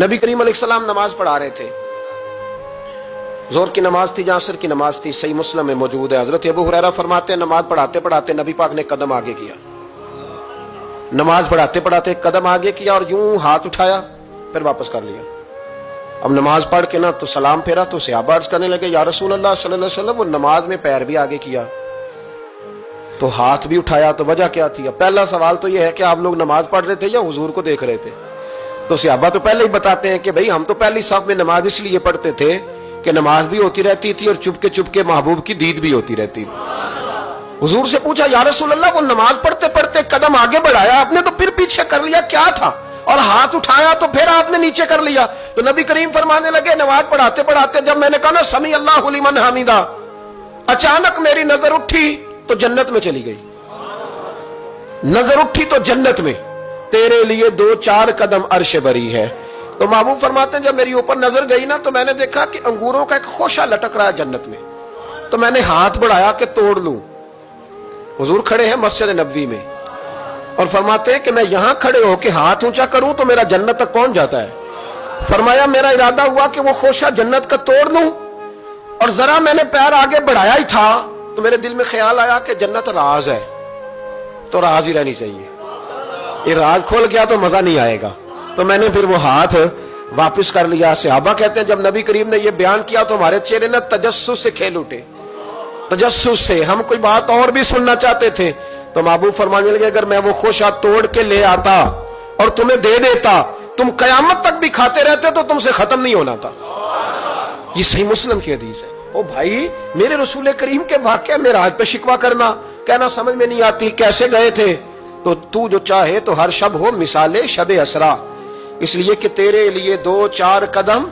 नबी करीम अलैहिस्सलाम नमाज पढ़ा रहे थे, जोहर की नमाज थी, असर की नमाज थी, सही मुस्लिम में मौजूद है। हजरत अबू हुरैरा फरमाते हैं नमाज पढ़ाते पढ़ाते नबी पाक ने कदम आगे किया, नमाज पढ़ाते पढ़ाते कदम आगे किया और यूं हाथ उठाया फिर वापस कर लिया। अब नमाज पढ़ के ना तो सलाम फेरा तो सहाबा अर्ज करने लगे या रसूल अल्लाह सल्लल्लाहु अलैहि वसल्लम, वो नमाज में पैर भी आगे किया तो हाथ भी उठाया, तो वजह क्या थी? अब पहला सवाल तो यह है कि आप लोग नमाज पढ़ रहे थे या हुजूर को देख रहे थे? तो सहाबा तो पहले ही बताते हैं कि भाई हम तो पहली साफ में नमाज इसलिए पढ़ते थे कि नमाज भी होती रहती थी और चुपके चुपके महबूब की दीद भी होती रहती थी। हुजूर से पूछा या रसूल अल्लाह, वो नमाज पढ़ते पढ़ते कदम आगे बढ़ाया आपने तो फिर पीछे कर लिया, क्या था? और हाथ उठाया तो फिर आपने नीचे कर लिया। तो नबी करीम फरमाने लगे नमाज पढ़ाते पढ़ाते जब मैंने कहा ना समी अल्लाहु लिमन हमीदा, अचानक मेरी नजर उठी तो जन्नत में चली गई। नजर उठी तो जन्नत में, तेरे लिए 2-4 कदम अर्श बरी है। तो महबूब फरमाते हैं जब मेरी ऊपर नजर गई ना तो मैंने देखा कि अंगूरों का एक खोशा लटक रहा है जन्नत में, तो मैंने हाथ बढ़ाया कि तोड़ लूं। हुजूर खड़े हैं मस्जिद नबवी में और फरमाते हैं कि मैं यहां खड़े होकर हाथ ऊंचा करूं तो मेरा जन्नत तक पहुंच जाता है। फरमाया मेरा इरादा हुआ कि वो खोशा जन्नत का तोड़ लूं और जरा मैंने पैर आगे बढ़ाया ही था तो मेरे दिल में ख्याल आया कि जन्नत राज है तो राज ही रहनी चाहिए, ये राज खोल गया तो मजा नहीं आएगा। तो मैंने फिर वो हाथ वापस कर लिया। सहाबा कहते हैं जब नबी करीम ने ये बयान किया तो हमारे चेहरे ने तजस्सुस से खेल उठे, तजस्सुस से। हम कोई बात और भी सुनना चाहते थे तो महबूब फरमाने लगे अगर मैं वो खोशा तोड़ के ले आता और तुम्हें दे देता, तुम कयामत तक भी खाते रहते तो तुमसे खत्म नहीं होना था। ये सही मुस्लिम की हदीस है। ओ भाई, मेरे रसूल करीम के वाक़या में राज पे शिकवा करना, कहना समझ में नहीं आती कैसे गए थे। तो तू जो चाहे तो हर शब हो मिसाले शब असरा, इसलिए कि तेरे लिए 2-4 कदम